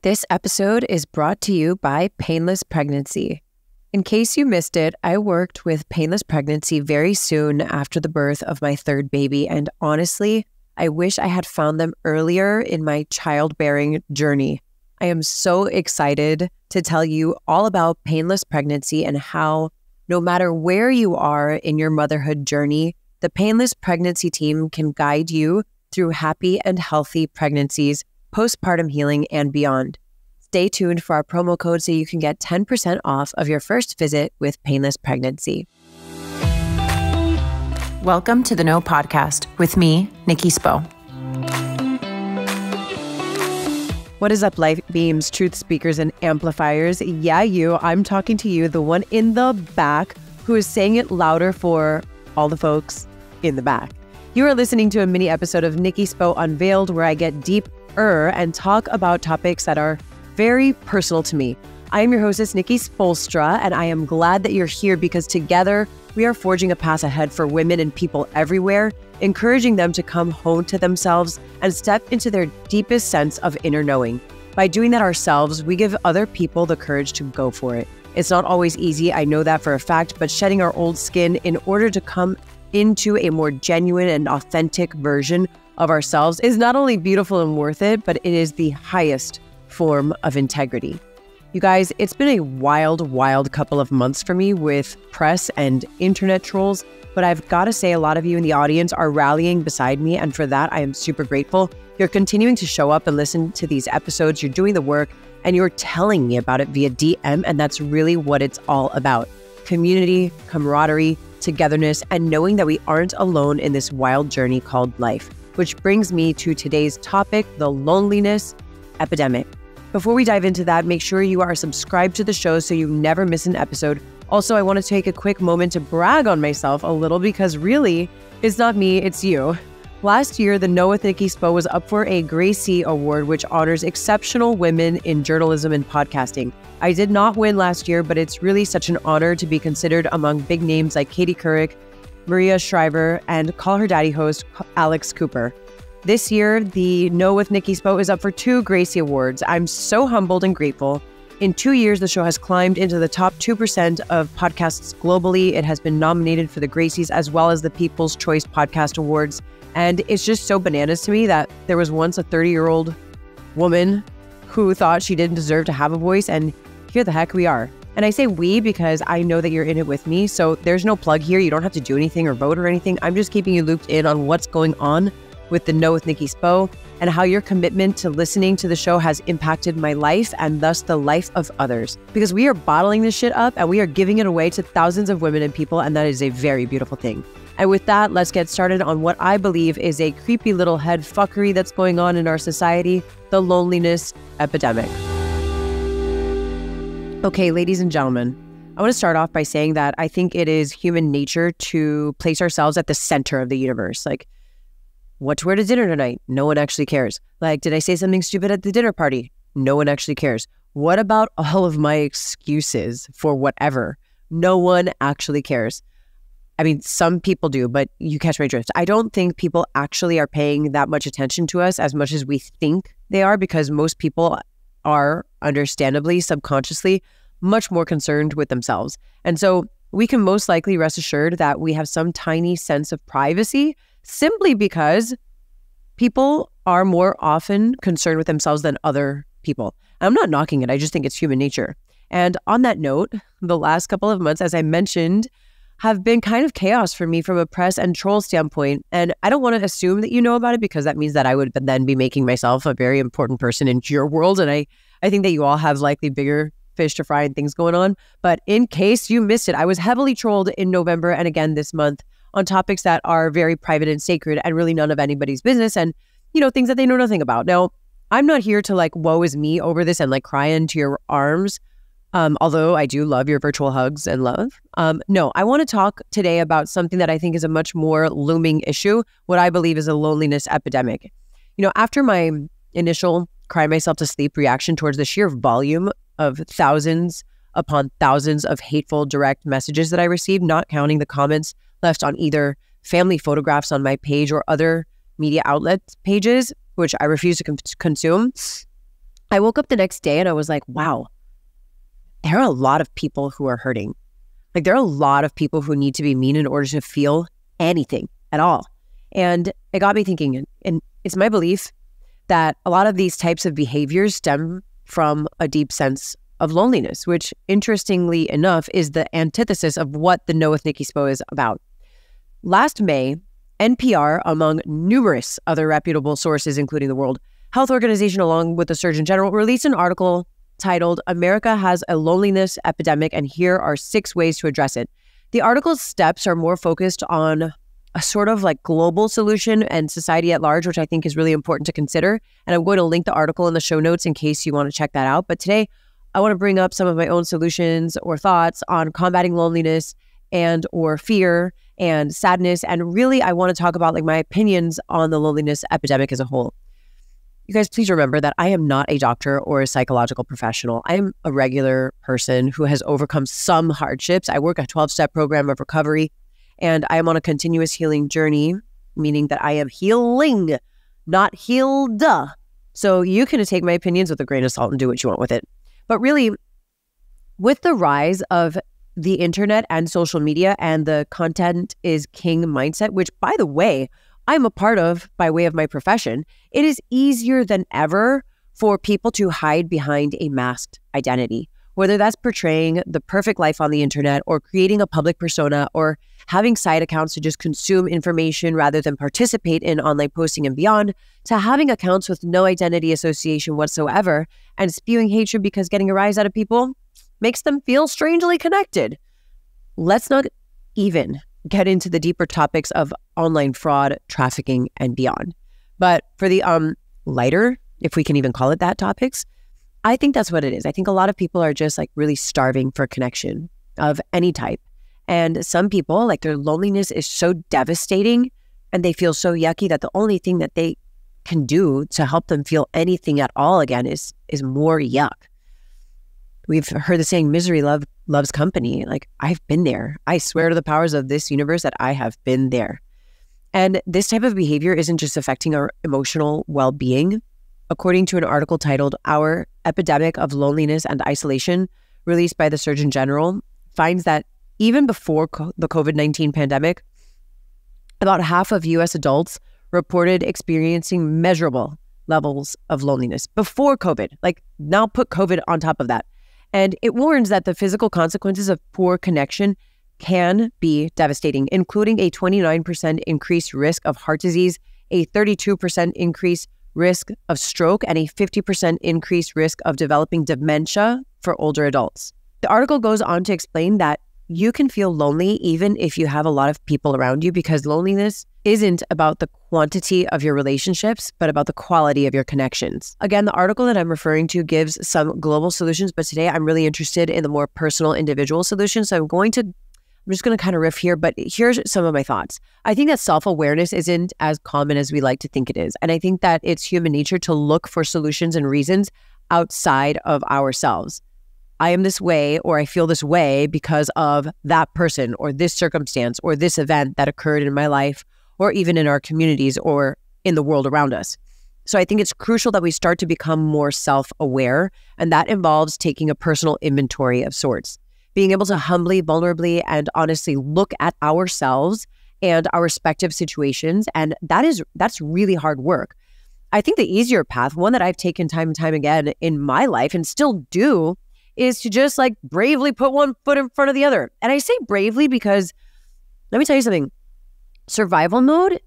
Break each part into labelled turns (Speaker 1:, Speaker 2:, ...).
Speaker 1: This episode is brought to you by Painless Pregnancy. In case you missed it, I worked with Painless Pregnancy very soon after the birth of my third baby, and honestly, I wish I had found them earlier in my childbearing journey. I am so excited to tell you all about Painless Pregnancy and how, no matter where you are in your motherhood journey, the Painless Pregnancy team can guide you through happy and healthy pregnancies, postpartum healing, and beyond. Stay tuned for our promo code so you can get 10% off of your first visit with Painless Pregnancy.
Speaker 2: Welcome to the No Podcast with me, Nikki Spo.
Speaker 1: What is up, life beams, truth speakers, and amplifiers? Yeah, you. I'm talking to you, the one in the back who is saying it louder for all the folks in the back. You are listening to a mini episode of Nikki Spo Unveiled, where I get deeper and talk about topics that are very personal to me. I am your hostess, Nikki Spo, and I am glad that you're here because together we are forging a path ahead for women and people everywhere, encouraging them to come home to themselves and step into their deepest sense of inner knowing. By doing that ourselves, we give other people the courage to go for it. It's not always easy, I know that for a fact, but shedding our old skin in order to come into a more genuine and authentic version of ourselves is not only beautiful and worth it, but it is the highest form of integrity. You guys, it's been a wild couple of months for me with press and internet trolls, but I've got to say a lot of you in the audience are rallying beside me, and for that, I am super grateful. You're continuing to show up and listen to these episodes, you're doing the work, and you're telling me about it via DM, and that's really what it's all about. Community, camaraderie, togetherness, and knowing that we aren't alone in this wild journey called life. Which brings me to today's topic, the loneliness epidemic. Before we dive into that, make sure you are subscribed to the show so you never miss an episode. Also, I want to take a quick moment to brag on myself a little because really, it's not me, it's you. Last year, the Know with Nikki Spo was up for a Gracie Award, which honors exceptional women in journalism and podcasting. I did not win last year, but it's really such an honor to be considered among big names like Katie Couric, Maria Shriver, and Call Her Daddy host Alex Cooper. This year, the Know with Nikki Spo is up for 2 Gracie Awards. I'm so humbled and grateful. In 2 years, the show has climbed into the top 2% of podcasts globally. It has been nominated for the Gracies as well as the People's Choice Podcast Awards. And it's just so bananas to me that there was once a 30-year-old woman who thought she didn't deserve to have a voice, and here the heck we are. And I say we because I know that you're in it with me, so there's no plug here. You don't have to do anything or vote or anything. I'm just keeping you looped in on what's going on with the Know with Nikki Spo and how your commitment to listening to the show has impacted my life and thus the life of others. Because we are bottling this shit up and we are giving it away to thousands of women and people, and that is a very beautiful thing. And with that, let's get started on what I believe is a creepy little head fuckery that's going on in our society, the loneliness epidemic. Okay, ladies and gentlemen, I want to start off by saying that I think it is human nature to place ourselves at the center of the universe. Like, what to wear to dinner tonight? No one actually cares. Like, did I say something stupid at the dinner party? No one actually cares. What about all of my excuses for whatever? No one actually cares. I mean, some people do, but you catch my drift. I don't think people actually are paying that much attention to us as much as we think they are, because most people are understandably, subconsciously, much more concerned with themselves. And so we can most likely rest assured that we have some tiny sense of privacy simply because people are more often concerned with themselves than other people. I'm not knocking it. I just think it's human nature. And on that note, the last couple of months, as I mentioned, have been kind of chaos for me from a press and troll standpoint. And I don't want to assume that you know about it because that means that I would then be making myself a very important person in your world. And I think that you all have likely bigger fish to fry and things going on. But in case you missed it, I was heavily trolled in November and again this month on topics that are very private and sacred and really none of anybody's business and, you know, things that they know nothing about. Now, I'm not here to like woe is me over this and like cry into your arms. Although I do love your virtual hugs and love. No, I want to talk today about something that I think is a much more looming issue, what I believe is a loneliness epidemic. You know, after my initial cry myself to sleep reaction towards the sheer volume of thousands upon thousands of hateful direct messages that I received, not counting the comments left on either family photographs on my page or other media outlet pages, which I refuse to consume, I woke up the next day and I was like, wow, there are a lot of people who are hurting. Like there are a lot of people who need to be mean in order to feel anything at all. And it got me thinking, and it's my belief that a lot of these types of behaviors stem from a deep sense of loneliness, which interestingly enough is the antithesis of what the Know with Nikki Spo is about. Last May, NPR, among numerous other reputable sources, including the World Health Organization, along with the Surgeon General, released an article titled "America Has a Loneliness Epidemic, and Here Are 6 Ways to Address It." The article's steps are more focused on a sort of like global solution and society at large, which I think is really important to consider. And I'm going to link the article in the show notes in case you want to check that out. But today, I want to bring up some of my own solutions or thoughts on combating loneliness and or fear and sadness. And really, I want to talk about like my opinions on the loneliness epidemic as a whole. You guys, please remember that I am not a doctor or a psychological professional. I am a regular person who has overcome some hardships. I work a 12-step program of recovery, and I am on a continuous healing journey, meaning that I am healing, not healed. So you can take my opinions with a grain of salt and do what you want with it. But really, with the rise of the internet and social media and the content is king mindset, which, by the way, I'm a part of by way of my profession, it is easier than ever for people to hide behind a masked identity, whether that's portraying the perfect life on the internet or creating a public persona or having side accounts to just consume information rather than participate in online posting and beyond, to having accounts with no identity association whatsoever and spewing hatred because getting a rise out of people makes them feel strangely connected. Let's not even get into the deeper topics of online fraud, trafficking, and beyond. But for the lighter, if we can even call it that, topics, I think that's what it is. I think a lot of people are just like really starving for connection of any type. And some people, like their loneliness is so devastating and they feel so yucky that the only thing that they can do to help them feel anything at all again is more yuck. We've heard the saying, misery loves company. Like, I've been there. I swear to the powers of this universe that I have been there. And this type of behavior isn't just affecting our emotional well-being. According to an article titled "Our Epidemic of Loneliness and Isolation," released by the Surgeon General, finds that even before the COVID-19 pandemic, about half of U.S. adults reported experiencing measurable levels of loneliness before COVID. Like, now put COVID on top of that. And it warns that the physical consequences of poor connection can be devastating, including a 29% increased risk of heart disease, a 32% increased risk of stroke, and a 50% increased risk of developing dementia for older adults. The article goes on to explain that you can feel lonely even if you have a lot of people around you, because loneliness isn't about the quantity of your relationships, but about the quality of your connections. Again, the article that I'm referring to gives some global solutions, but today I'm really interested in the more personal individual solutions. So I'm just going to kind of riff here, but here's some of my thoughts. I think that self-awareness isn't as common as we like to think it is. And I think that it's human nature to look for solutions and reasons outside of ourselves. I am this way, or I feel this way because of that person or this circumstance or this event that occurred in my life or even in our communities or in the world around us. So I think it's crucial that we start to become more self-aware, and that involves taking a personal inventory of sorts, being able to humbly, vulnerably, and honestly look at ourselves and our respective situations. And that's really hard work. I think the easier path, one that I've taken time and time again in my life and still do, is to just like bravely put one foot in front of the other. And I say bravely because, let me tell you something, survival mode,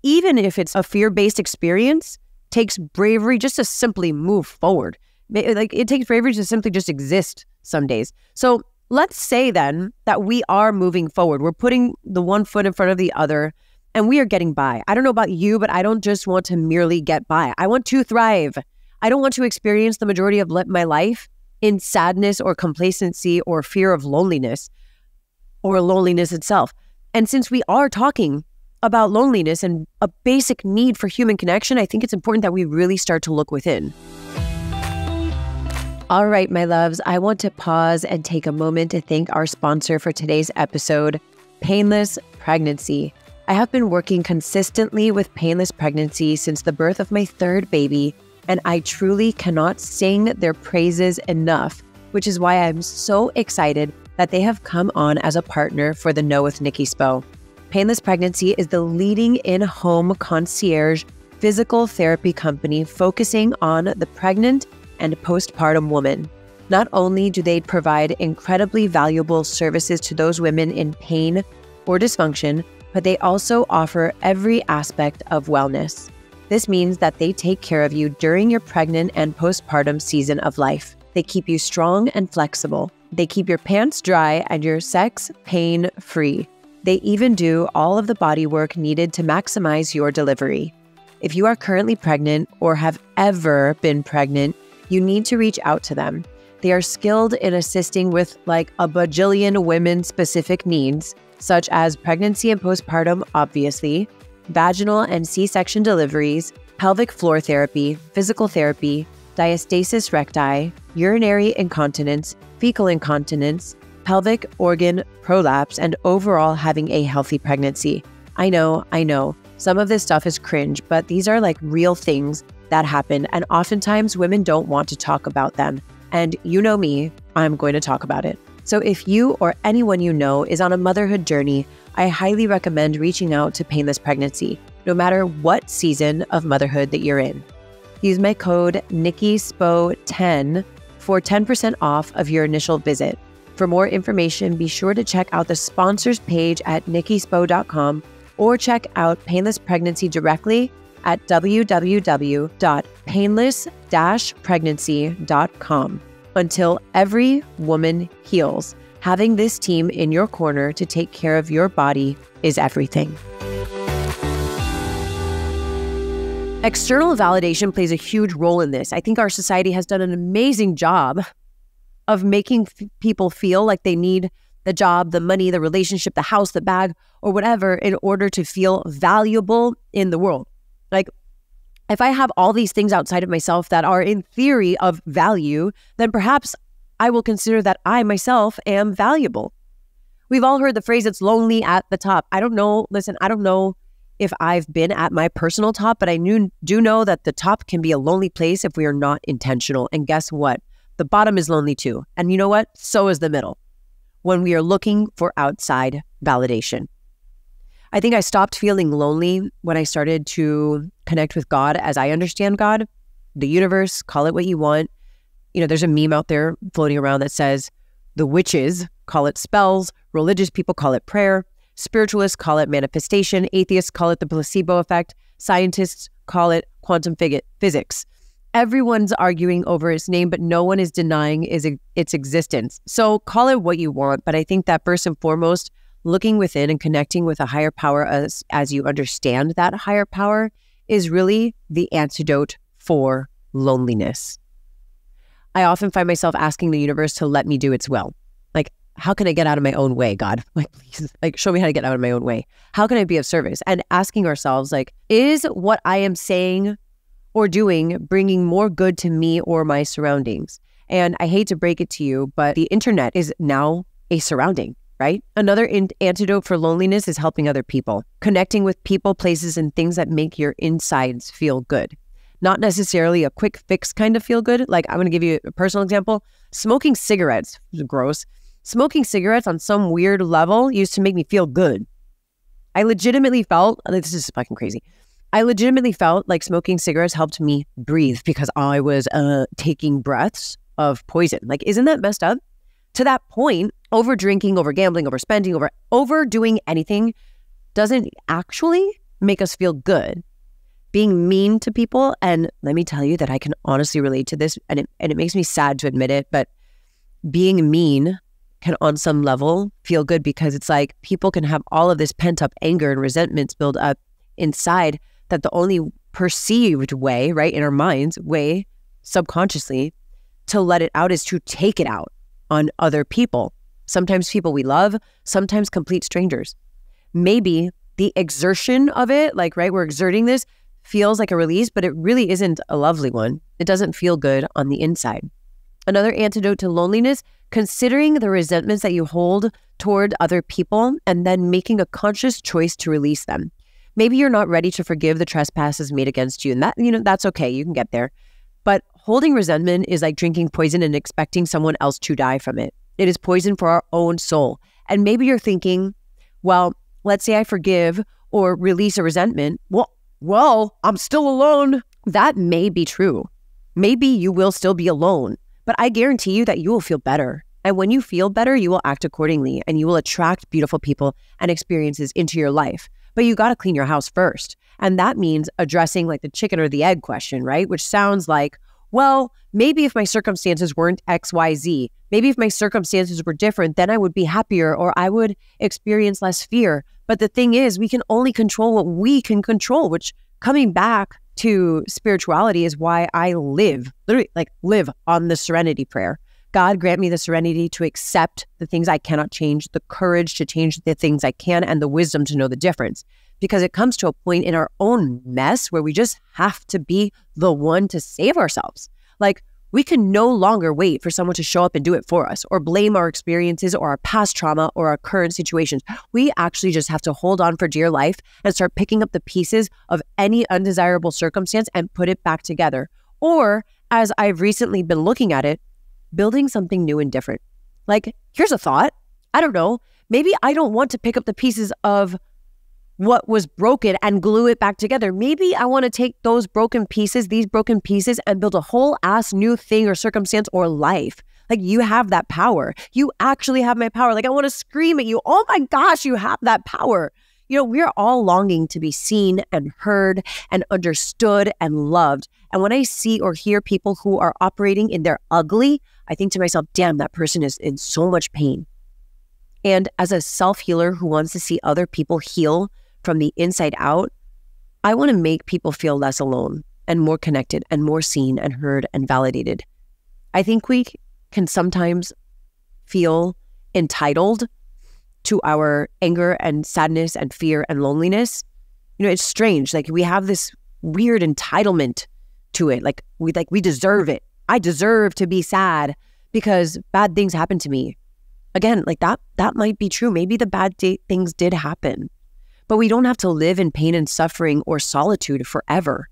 Speaker 1: even if it's a fear-based experience, takes bravery just to simply move forward. Like, it takes bravery to simply just exist some days. So let's say then that we are moving forward. We're putting the one foot in front of the other and we are getting by. I don't know about you, but I don't just want to merely get by. I want to thrive. I don't want to experience the majority of my life in sadness or complacency or fear of loneliness or loneliness itself. And since we are talking about loneliness and a basic need for human connection, I think it's important that we really start to look within. All right, my loves, I want to pause and take a moment to thank our sponsor for today's episode, Painless Pregnancy. I have been working consistently with painless pregnancy since the birth of my third baby, and I truly cannot sing their praises enough, which is why I'm so excited that they have come on as a partner for the Know with Nikki Spo. Painless Pregnancy is the leading in-home concierge physical therapy company focusing on the pregnant and postpartum woman. Not only do they provide incredibly valuable services to those women in pain or dysfunction, but they also offer every aspect of wellness. This means that they take care of you during your pregnant and postpartum season of life. They keep you strong and flexible. They keep your pants dry and your sex pain-free. They even do all of the body work needed to maximize your delivery. If you are currently pregnant or have ever been pregnant, you need to reach out to them. They are skilled in assisting with like a bajillion women-specific needs, such as pregnancy and postpartum, obviously, vaginal and C-section deliveries, pelvic floor therapy, physical therapy, diastasis recti, urinary incontinence, fecal incontinence, pelvic organ prolapse, and overall having a healthy pregnancy. I know. Some of this stuff is cringe, but these are like real things that happen, and oftentimes women don't want to talk about them. And you know me, I'm going to talk about it. So if you or anyone you know is on a motherhood journey, I highly recommend reaching out to Painless Pregnancy, no matter what season of motherhood that you're in. Use my code Nikki Spo 10 for 10% off of your initial visit. For more information, be sure to check out the sponsors page at nikkispo.com or check out Painless Pregnancy directly at www.painless-pregnancy.com. Until every woman heals, having this team in your corner to take care of your body is everything. External validation plays a huge role in this. I think our society has done an amazing job of making people feel like they need the job, the money, the relationship, the house, the bag, or whatever in order to feel valuable in the world. Like, if I have all these things outside of myself that are in theory of value, then perhaps I will consider that I myself am valuable. We've all heard the phrase, it's lonely at the top. I don't know. Listen, I don't know if I've been at my personal top, but I do know that the top can be a lonely place if we are not intentional. And guess what? The bottom is lonely too. And you know what? So is the middle, when we are looking for outside validation. I think I stopped feeling lonely when I started to connect with God as I understand God, the universe, call it what you want. You know, there's a meme out there floating around that says the witches call it spells, religious people call it prayer, spiritualists call it manifestation, atheists call it the placebo effect, scientists call it quantum physics. Everyone's arguing over its name, but no one is denying its existence. So call it what you want, but I think that first and foremost, looking within and connecting with a higher power as you understand that higher power is really the antidote for loneliness. I often find myself asking the universe to let me do its will. Like, how can I get out of my own way, God? Like, please, like, show me how to get out of my own way. How can I be of service? And asking ourselves, like, is what I am saying or doing bringing more good to me or my surroundings? And I hate to break it to you, but the internet is now a surrounding, right? Another antidote for loneliness is helping other people, connecting with people, places, and things that make your insides feel good. Not necessarily a quick fix kind of feel good. Like, I'm going to give you a personal example. Smoking cigarettes is gross. Smoking cigarettes on some weird level used to make me feel good. I legitimately felt, this is fucking crazy. I legitimately felt like smoking cigarettes helped me breathe because I was taking breaths of poison. Like, isn't that messed up? To that point, over drinking, over gambling, over spending, overdoing anything doesn't actually make us feel good. Being mean to people, and let me tell you that I can honestly relate to this, and it makes me sad to admit it, but being mean can on some level feel good because it's like people can have all of this pent up anger and resentments build up inside that the only perceived way, right, in our minds, way subconsciously to let it out is to take it out on other people. Sometimes people we love, sometimes complete strangers. Maybe the exertion of it, like, right, we're exerting this, feels like a release, but it really isn't a lovely one. It doesn't feel good on the inside. Another antidote to loneliness, considering the resentments that you hold toward other people and then making a conscious choice to release them. Maybe you're not ready to forgive the trespasses made against you, and that, that's okay. You can get there. Holding resentment is like drinking poison and expecting someone else to die from it. It is poison for our own soul. And maybe you're thinking, well, let's say I forgive or release a resentment. Well, I'm still alone. That may be true. Maybe you will still be alone, but I guarantee you that you will feel better. And when you feel better, you will act accordingly and you will attract beautiful people and experiences into your life. But you got to clean your house first. And that means addressing like the chicken or the egg question, right? Which sounds like, well, maybe if my circumstances weren't X, Y, Z, maybe if my circumstances were different, then I would be happier or I would experience less fear. But the thing is, we can only control what we can control, which coming back to spirituality is why I live on the serenity prayer. God grant me the serenity to accept the things I cannot change, the courage to change the things I can, and the wisdom to know the difference. Because it comes to a point in our own mess where we just have to be the one to save ourselves. Like, we can no longer wait for someone to show up and do it for us or blame our experiences or our past trauma or our current situations. We actually just have to hold on for dear life and start picking up the pieces of any undesirable circumstance and put it back together. Or, as I've recently been looking at it, building something new and different. Like, here's a thought. I don't know. Maybe I don't want to pick up the pieces of what was broken and glue it back together. Maybe I want to take these broken pieces, and build a whole ass new thing or circumstance or life. Like, you have that power. You actually have my power. Like, I want to scream at you. Oh my gosh, you have that power. You know, we're all longing to be seen and heard and understood and loved. And when I see or hear people who are operating in their ugly, I think to myself, damn, that person is in so much pain. And as a self-healer who wants to see other people heal from the inside out, I want to make people feel less alone and more connected and more seen and heard and validated. I think we can sometimes feel entitled to our anger and sadness and fear and loneliness. You know, it's strange. Like, we have this weird entitlement to it. Like we deserve it. I deserve to be sad because bad things happen to me. Again, like that might be true. Maybe the bad things did happen. But we don't have to live in pain and suffering or solitude forever.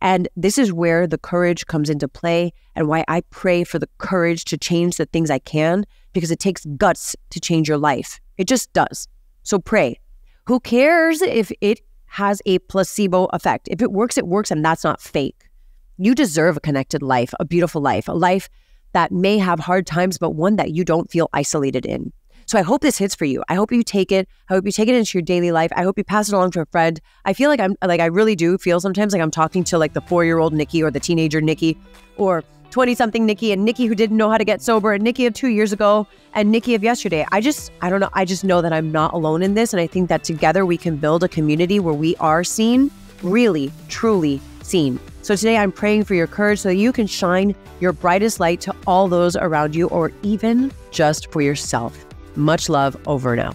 Speaker 1: And this is where the courage comes into play and why I pray for the courage to change the things I can, because it takes guts to change your life. It just does. So pray. Who cares if it has a placebo effect? If it works, and that's not fake. You deserve a connected life, a beautiful life, a life that may have hard times, but one that you don't feel isolated in. So I hope this hits for you. I hope you take it. I hope you take it into your daily life. I hope you pass it along to a friend. I feel like I really do feel sometimes like I'm talking to like the 4-year-old Nikki or the teenager Nikki or 20-something Nikki, and Nikki who didn't know how to get sober, and Nikki of 2 years ago and Nikki of yesterday. I don't know. I just know that I'm not alone in this. And I think that together we can build a community where we are seen, really, truly seen. So today I'm praying for your courage so that you can shine your brightest light to all those around you, or even just for yourself. Much love. Over now.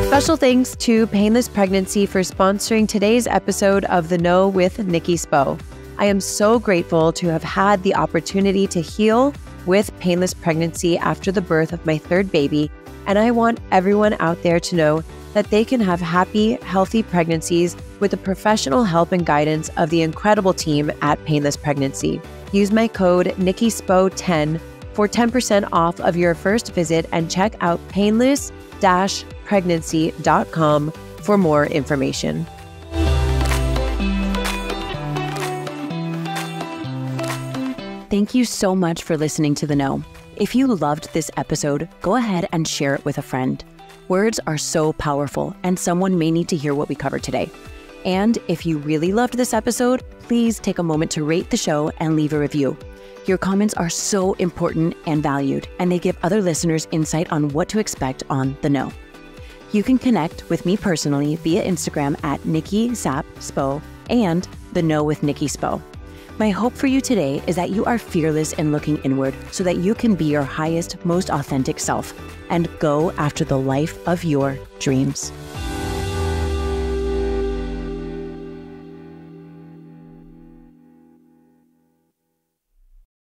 Speaker 1: Special thanks to Painless Pregnancy for sponsoring today's episode of The Know with Nikki Spo. I am so grateful to have had the opportunity to heal with painless pregnancy after the birth of my third baby, and I want everyone out there to know that they can have happy, healthy pregnancies with the professional help and guidance of the incredible team at Painless Pregnancy. Use my code NikkiSpo10 for 10% off of your first visit, and check out painless-pregnancy.com for more information.
Speaker 2: Thank you so much for listening to The Know. If you loved this episode, go ahead and share it with a friend. Words are so powerful, and someone may need to hear what we covered today. And if you really loved this episode, please take a moment to rate the show and leave a review. Your comments are so important and valued, and they give other listeners insight on what to expect on The Know. You can connect with me personally via Instagram at Nikki Spo and The Know with Nikki Spo. My hope for you today is that you are fearless in looking inward so that you can be your highest, most authentic self and go after the life of your dreams.